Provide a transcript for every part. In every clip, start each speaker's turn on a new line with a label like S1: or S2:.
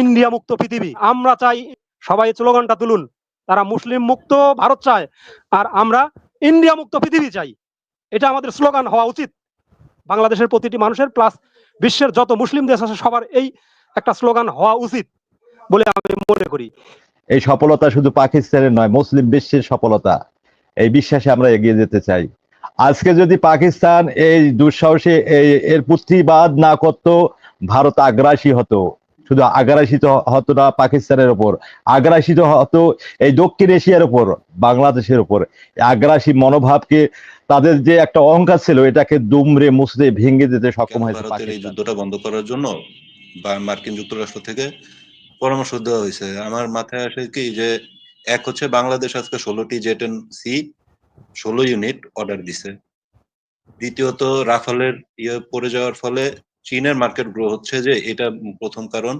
S1: India মুক্ত পৃথিবী, আমরা চাই, সবাই স্লোগানটা তুলুন, তারা মুসলিম মুক্ত ভারত চায় আর আমরা ইন্ডিয়া মুক্ত পৃথিবী চাই। এটা আমাদের স্লোগান হওয়া উচিত বাংলাদেশের প্রতিটি মানুষের, প্লাস বিশ্বের যত মুসলিম দেশ আছে সবার এই একটা স্লোগান হওয়া উচিত বলে আমি মনে করি।
S2: এই সফলতা শুধু পাকিস্তানের নয়, মুসলিম বিশ্বের সফলতা। এই বিশ্বাসে আমরা এগিয়ে যেতে চাই। আজকে যদি পাকিস্তান এই দুঃসাহসী এর প্রতিবাদ না করত, ভারত আগ্রাসী হতো। শুধু আগ্রাসিত হতো না পাকিস্তানের ওপর, আগ্রাসিত হতো এই দক্ষিণ এশিয়ার উপর, বাংলাদেশের উপর। আগ্রাসী মনোভাবকে, তাদের যে একটা অহংকার ছিল, এটাকে দুমড়ে মুছড়ে ভেঙে দিতে সক্ষম হয়েছে
S3: ভারতের এই যুদ্ধটা বন্ধ করার জন্য মার্কিন যুক্তরাষ্ট্র থেকে পরামর্শ দেওয়া হয়েছে। আমার মাথায় আসে কি যে, এক হচ্ছে বাংলাদেশ আজকে 16টি জেট-এন-সি 16 ইউনিট অর্ডার দিছে। দ্বিতীয়ত রাফালের পড়ে যাওয়ার ফলে চীনের মার্কেট গ্রো হচ্ছে, যে এটা প্রথম কারণ।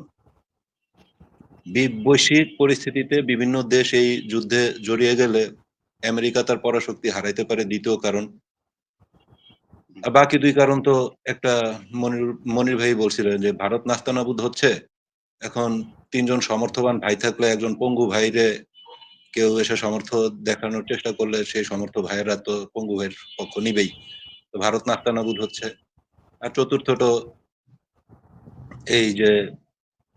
S3: বৈশ্বিক পরিস্থিতিতে বিভিন্ন দেশ এই যুদ্ধে জড়িয়ে গেলে আমেরিকা তার পরাশক্তি হারাইতে পারে, দ্বিতীয় কারণ। বাকি দুই কারণ তো একটা মনির ভাই বলছিলেন যে ভারত নাস্তানাবুদ হচ্ছে। এখন তিনজন সমর্থবান ভাই থাকলে একজন পঙ্গু ভাইরে কেউ এসে সমর্থ দেখানোর চেষ্টা করলে সেই সমর্থ ভাইয়েরা তো পঙ্গু ভাইয়ের পক্ষ নিবেই। তো ভারত নাস্তানাবুদ হচ্ছে। আর চতুর্থত এই যে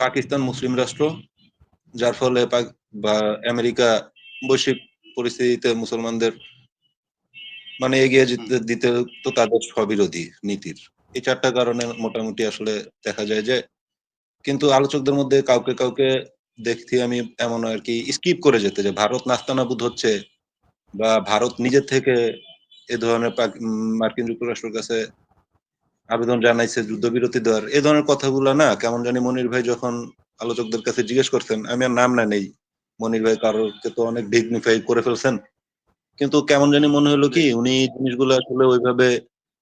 S3: পাকিস্তান মুসলিম রাষ্ট্র, যার ফলে বা আমেরিকা বৈশ্বিক পরিস্থিতিতে মুসলমানদের মানে এগিয়ে দিতে তো তাদের স্ববিরোধী নীতির। এই চারটা কারণে মোটামুটি আসলে দেখা যায় যে, কিন্তু আলোচকদের মধ্যে কাউকে কাউকে দেখছি আমি এমন আর কি স্কিপ করে যেতে, যে ভারত নাস্তানাবুদ হচ্ছে বা ভারত নিজের থেকে এ ধরনের মার্কিন যুক্তরাষ্ট্রের কাছে আবেদন জানাইছে যুদ্ধবিরতি দেওয়ার, এ ধরনের কথাগুলো না কেমন জানি মনির ভাই যখন আলোচকদের কাছে জিজ্ঞেস করতেন, আমি আর নাম না নেই, মনির ভাই কারোরকে তো অনেক ডিগনিফাই করে ফেলছেন, কিন্তু কেমন জানি মনে হলো কি উনি জিনিসগুলো আসলে ওইভাবে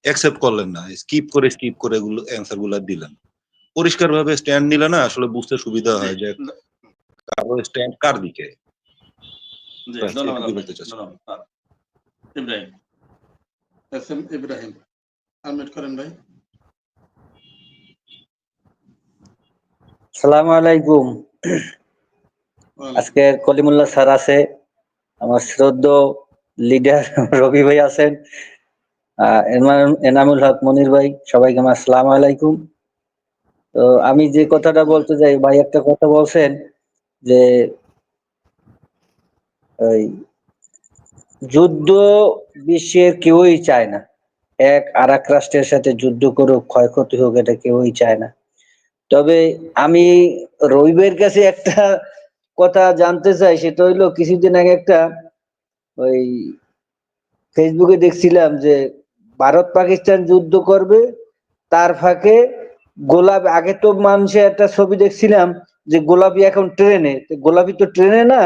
S3: অ্যাকসেপ্ট করলেন না, স্কিপ করে এগুলো অ্যান্সার গুলা দিলেন। পরিষ্কার ভাবে স্ট্যান্ড নিলে না আসলে বুঝতে সুবিধা হয় যে কারো স্ট্যান্ড কার দিকে।
S4: ইব্রাহিম আনমিউট করেন ভাই।
S5: আসসালামু আলাইকুম। আজকে কলিমুল্লাহ স্যার আছে, আমার শ্রদ্ধেয় লিডার রবি ভাই আছেন, এনামুল হক মনির ভাই, সবাইকে আমার আসসালামু আলাইকুম। তো আমি যে কথাটা বলতে যাই, ভাই একটা কথা বলছেন যে ওই যুদ্ধ বিশ্বের কেউই চায় না, এক আর এক রাষ্ট্রের সাথে যুদ্ধ করুক, ক্ষয়ক্ষতি হোক, এটা কেউই চায় না। তবে আমি রবিবের কাছে একটা কথা জানতে চাই, সেটা হইলো কিছুদিন আগে একটা ওই ফেসবুকে দেখছিলাম যে ভারত পাকিস্তান যুদ্ধ করবে, তার ফাঁকে গোলাপি, আগে তো মানুষের একটা ছবি দেখছিলাম যে গোলাপি এখন ট্রেনে, গোলাপি তো ট্রেনে না,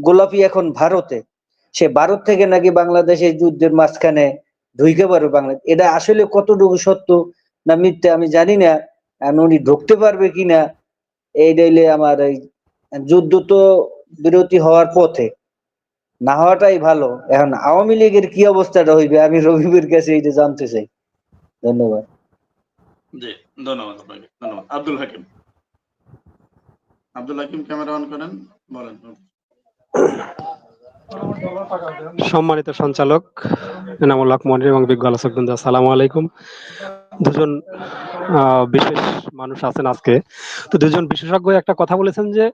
S5: গোলাপি এখন ভারতে, সে ভারত থেকে নাকি বাংলাদেশের যুদ্ধের মাঝখানে ঢুকে পারবে বাংলাদেশ। এটা আসলে কতটুকু সত্য না মিথ্যা আমি জানি না, উনি ঢুকতে পারবে কিনা এইটাইলে আমার এই যুদ্ধ তো বিরতি হওয়ার পথে, না হওয়াটাই ভালো। এখন আওয়ামী লীগের কি অবস্থাটা হইবে আমি রবিবের কাছে এইটা জানতে চাই। ধন্যবাদ।
S4: জি ধন্যবাদ আপনাকে, ধন্যবাদ। আব্দুল হাকিম, আব্দুল হাকিম ক্যামেরা অন করেন, বলেন।
S1: সম্মানিত সঞ্চালক এনামুল হক মনির এবং বিজ্ঞ আলোচকবৃন্দ, আসসালামু আলাইকুম। দুজন বিশেষ মানুষ আছেন আজকে, তো দুজন বিশেষজ্ঞ একটা কথা বলেছেন যে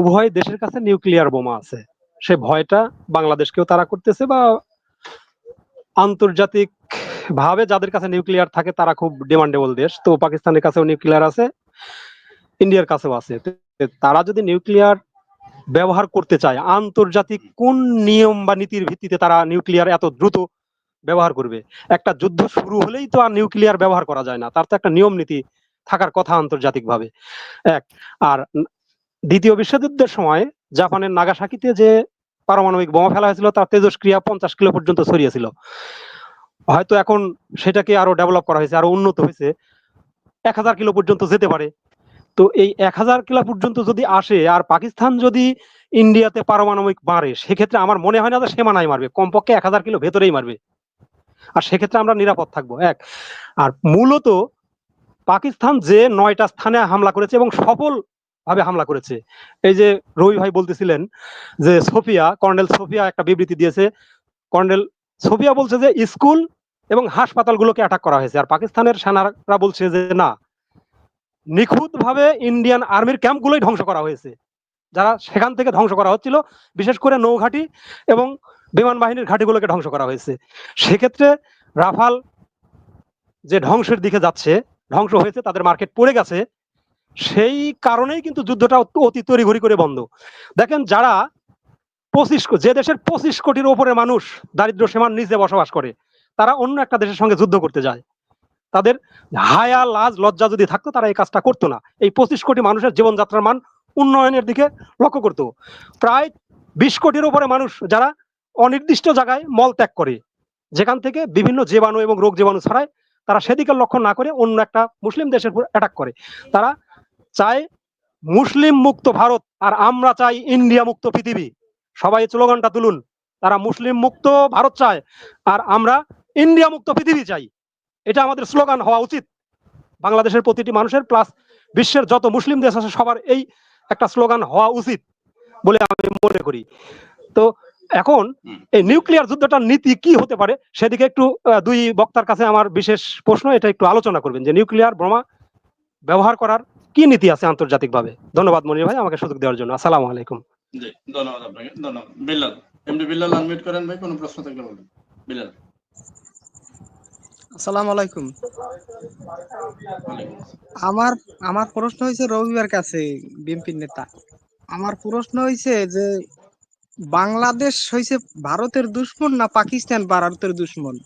S1: উভয় দেশের কাছে নিউক্লিয়ার বোমা আছে, সে ভয়টা বাংলাদেশকেও তারা করতেছে, বা আন্তর্জাতিক ভাবে যাদের কাছে নিউক্লিয়ার থাকে তারা খুব ডিমান্ডেবল দেশ, তো পাকিস্তানের কাছেও নিউক্লিয়ার আছে, ইন্ডিয়ার কাছেও আছে। তারা যদি নিউক্লিয়ার ব্যবহার করতে চায়, আন্তর্জাতিক কোন নিয়ম বা নীতির ভিত্তিতে তারা নিউক্লিয়ার এত দ্রুত ব্যবহার করবে? একটা যুদ্ধ শুরু হলেই তো আর নিউক্লিয়ার ব্যবহার করা যায় না, তার তো একটা নিয়ম নীতি থাকার কথা আন্তর্জাতিক ভাবে। এক, আর দ্বিতীয় বিশ্বযুদ্ধের সময় জাপানের নাগাসাকিতে যে পারমাণবিক বোমা ফেলা হয়েছিল তার তেজস্ক্রিয়া 50 কিলো পর্যন্ত ছড়িয়েছিল। হয়তো এখন সেটাকে আরো ডেভেলপ করা হয়েছে, আরো উন্নত হয়েছে, 1000 কিলো পর্যন্ত যেতে পারে। তো এই 1000 কিলো পর্যন্ত যদি আসে, আর পাকিস্তান যদি ইন্ডিয়াতে পারমাণবিক মারে, সেক্ষেত্রে আমার মনে হয় না যে সীমানায় মারবে, কমপক্ষে 1000 কিলো ভেতরেই মারবে, আর সেক্ষেত্রে আমরা নিরাপদ থাকবো। এক, আর মূলত পাকিস্তান যে 9টা স্থানে হামলা করেছে এবং সফল ভাবে হামলা করেছে। এই যে রবি ভাই বলতেছিলেন যে কর্নেল সোফিয়া একটা বিবৃতি দিয়েছে। কর্নেল সোফিয়া বলছে যে স্কুল এবং হাসপাতালগুলোকে অ্যাটাক করা হয়েছে, আর পাকিস্তানের সেনারা বলছে যে না, নিখুঁতভাবে ইন্ডিয়ান আর্মির ক্যাম্পগুলোই ধ্বংস করা হয়েছে, যারা সেখান থেকে ধ্বংস করা হচ্ছিল, বিশেষ করে নৌঘাঁটি এবং বিমান বাহিনীর ঘাঁটিগুলোকে ধ্বংস করা হয়েছে। সেক্ষেত্রে রাফাল যে ধ্বংসের দিকে যাচ্ছে, ধ্বংস হয়েছে, তাদের মার্কেট পড়ে গেছে, সেই কারণেই কিন্তু যুদ্ধটা অতি তড়িঘড়ি করে বন্ধ। দেখেন, যারা যে দেশের 25 কোটির ওপরে মানুষ দারিদ্র সীমার নিচে বসবাস করে, তারা অন্য একটা দেশের সঙ্গে যুদ্ধ করতে যায়। তাদের হায়া লাজ লজ্জা যদি থাকতো, তারা এই কাজটা করতো না। এই 25 কোটি মানুষের জীবনযাত্রার মান উন্নয়নের দিকে লক্ষ্য করতো। প্রায় 20 কোটির উপরে মানুষ যারা অনির্দিষ্ট জায়গায় মল ত্যাগ করে, যেখান থেকে বিভিন্ন জীবাণু এবং রোগ জীবাণু ছড়ায়, তারা সেদিকে লক্ষ্য না করে অন্য একটা মুসলিম দেশের উপর অ্যাটাক করে। তারা চায় মুসলিম মুক্ত ভারত, আর আমরা চাই ইন্ডিয়া মুক্ত পৃথিবী। সবাই স্লোগানটা তুলুন, তারা মুসলিম মুক্ত ভারত চায় আর আমরা ইন্ডিয়া মুক্ত পৃথিবী চাই। এটা আমাদের স্লোগান হওয়া উচিত বাংলাদেশের প্রতিটি মানুষের, প্লাস বিশ্বের যত মুসলিম দেশ আছে সবার এই একটা স্লোগান হওয়া উচিত বলে আমি মনে করি। তো এখন এই নিউক্লিয়ার যুদ্ধটার নীতি কি হতে পারে সেদিকে একটু দুই বক্তার কাছে আমার বিশেষ প্রশ্ন, এটা একটু আলোচনা করবেন যে নিউক্লিয়ার বোমা ব্যবহার করার কি নীতি আছে আন্তর্জাতিকভাবে। ধন্যবাদ মনির ভাই আমাকে সুযোগ দেওয়ার জন্য। আসসালামু আলাইকুম।
S4: জি, ধন্যবাদ আপনাকে, ধন্যবাদ। বিল্লাল, এমডি বিল্লাল, আনমিউট করেন ভাই, কোনো প্রশ্ন থাকলে বলুন। বিল্লাল।
S6: আসসালামু আলাইকুম। আমার আমার প্রশ্ন হয়েছে রবিবার কাছে, বিএনপির নেতা। আমার প্রশ্ন হয়েছে যে বাংলাদেশ হয়েছে ভারতের দুশ্মন না পাকিস্তান ভারতের দুশ্মন?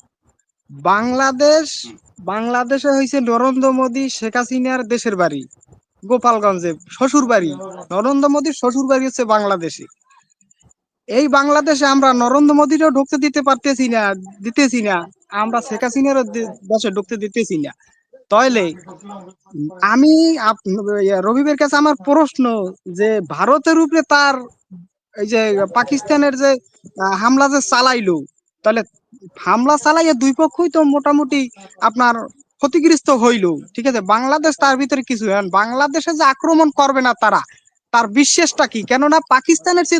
S6: বাংলাদেশে হয়েছে নরেন্দ্র মোদী শেখ হাসিনার দেশের বাড়ি গোপালগঞ্জে, শ্বশুর বাড়ি। নরেন্দ্র মোদীর শ্বশুর বাড়ি হচ্ছে বাংলাদেশে। এই বাংলাদেশে আমরা নরেন্দ্র মোদীরও ঢুকতে দিতেছি না, আমরা শেখ হাসিনারও দেশে ঢুকতে দিতেছি না। তাহলে আমি রবিবের কাছে আমার প্রশ্ন যে ভারতের উপরে তার এই যে পাকিস্তানের যে হামলা যে চালাইলো, তাহলে হামলা চালাইয়া দুই পক্ষই তো মোটামুটি আপনার ক্ষতিগ্রস্ত হইলো, ঠিক আছে। বাংলাদেশ তার ভিতরে কিছু, বাংলাদেশে যে আক্রমণ করবে না তার বিশ্বাসটা কি? কেননা পাকিস্তানের যে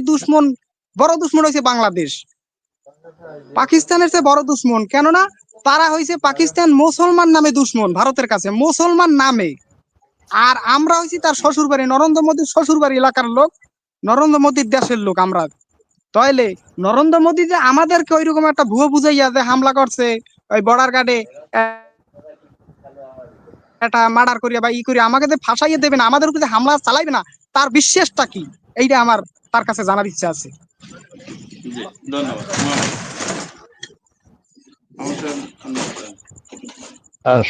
S6: বড় দুশ্মন হয়েছে বাংলাদেশ, পাকিস্তানের চেয়ে বড় দুশ্মন। কেননা তারা হয়েছে পাকিস্তান মুসলমান নামে দুশ্মন, ভারতের কাছে মুসলমান নামে, আর আমরা হয়েছি তার শ্বশুর বাড়ি, নরেন্দ্র মোদীর শ্বশুর বাড়ি এলাকার লোক, নরেন্দ্র মোদীর দেশের লোক আমরা। তাইলে নরেন্দ্র মোদী যে আমাদেরকে ওইরকম একটা ভুয়ো বুঝাইয়া যে হামলা করছে, ওই বর্ডার গার্ডে একটা মার্ডার করিয়া বা করিয়া আমাকে যে ফাঁসাইয়া দেবে না, আমাদের উপরে হামলা চালাইবে না, তার বিশ্বাসটা কি? এইটা আমার তার কাছে জানার ইচ্ছা আছে।
S4: জি, ধন্যবাদ।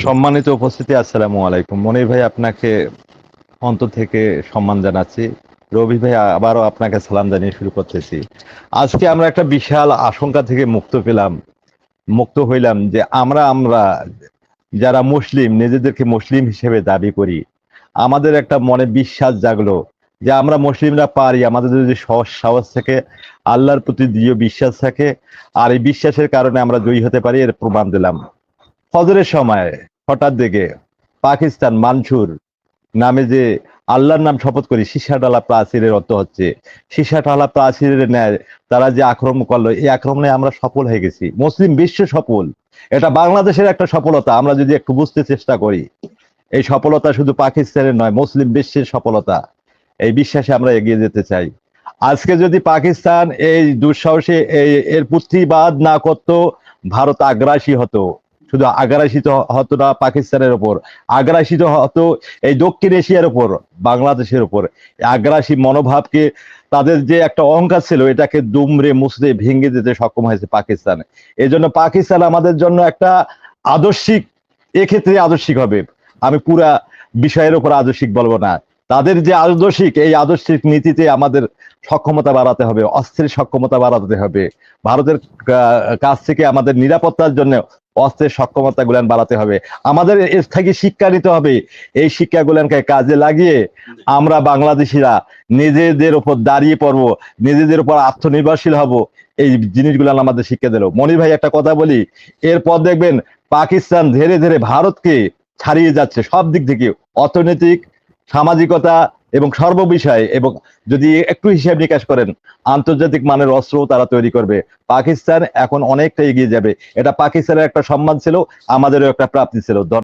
S2: সম্মানিত উপস্থিতি, আসসালামু আলাইকুম। মনির ভাই, আপনাকে অন্তর থেকে সম্মান জানাচ্ছি। রবি ভাই, আবারও আপনাকে সালাম জানিয়ে শুরু করতেছি। আজকে আমরা একটা বিশাল আশঙ্কা থেকে মুক্ত হইলাম যে আমরা যারা মুসলিম, নিজেদেরকে মুসলিম হিসেবে দাবি করি, আমাদের একটা মনে বিশ্বাস জাগলো যে আমরা মুসলিমরা পারি। আমাদের যদি সাহস থাকে, আল্লাহর প্রতি দৃঢ় বিশ্বাস থাকে, আর এই বিশ্বাসের কারণে আমরা জয়ী হতে পারি, এর প্রমাণ দিলাম। ফজরের সময় হঠাৎ দেখে পাকিস্তান মানসুর নামে যে আল্লাহর নাম শপথ করি, সীসাঢালা প্রাচীরের অর্থ হচ্ছে সীসাঢালা প্রাচীরের ন্যায় তারা যে আক্রমণ করলো, এই আক্রমণে আমরা সফল হয়ে গেছি। মুসলিম বিশ্ব সফল। এটা বাংলাদেশের একটা সফলতা। আমরা যদি একটু বুঝতে চেষ্টা করি, এই সফলতা শুধু পাকিস্তানের নয়, মুসলিম বিশ্বের সফলতা। এই বিশ্বাসে আমরা এগিয়ে যেতে চাই। আজকে যদি পাকিস্তান এই দুঃসাহসে এর প্রতিবাদ না করতো, ভারত আগ্রাসী হতো। শুধু আগ্রাসিত হতো না পাকিস্তানের ওপর, আগ্রাসিত হতো এই দক্ষিণ এশিয়ার উপর, বাংলাদেশের উপর। আগ্রাসী মনোভাবকে, তাদের যে একটা অহংকার ছিল, এটাকে দুমড়ে মুছড়ে ভেঙে দিতে সক্ষম হয়েছে পাকিস্তান। এই জন্য পাকিস্তান আমাদের জন্য একটা আদর্শিক, এক্ষেত্রে আদর্শিক হবে। আমি পুরা বিষয়ের উপর আদর্শিক বলবো না, তাদের যে আদর্শিক, এই আদর্শিক নীতিতে আমাদের সক্ষমতা বাড়াতে হবে, অস্ত্রের সক্ষমতা বাড়াতে হবে। ভারতের কাছ থেকে আমাদের নিরাপত্তার জন্য অস্ত্রের সক্ষমতা গুলান বাড়াতে হবে। আমাদের এর থেকে শিক্ষা নিতে হবে। এই শিক্ষাগুলানকে কাজে লাগিয়ে আমরা বাংলাদেশিরা নিজেদের উপর দাঁড়িয়ে পড়বো, নিজেদের উপর আত্মনির্ভরশীল হব। এই জিনিসগুলান আমাদের শিক্ষা দিল। মনির ভাই, একটা কথা বলি, এরপর দেখবেন পাকিস্তান ধীরে ধীরে ভারতকে ছাড়িয়ে যাচ্ছে সব দিক থেকে, অর্থনৈতিক, সামাজিকতা এবং সর্ববিষয়ে, এবং যদি একটু হিসাব নিকাশ করেন, আন্তর্জাতিক মানের অস্ত্র তারা তৈরি করবে। পাকিস্তান এখন অনেকটা এগিয়ে যাবে। এটা পাকিস্তানের একটা সম্মান ছিল, আমাদেরও একটা প্রাপ্তি ছিল।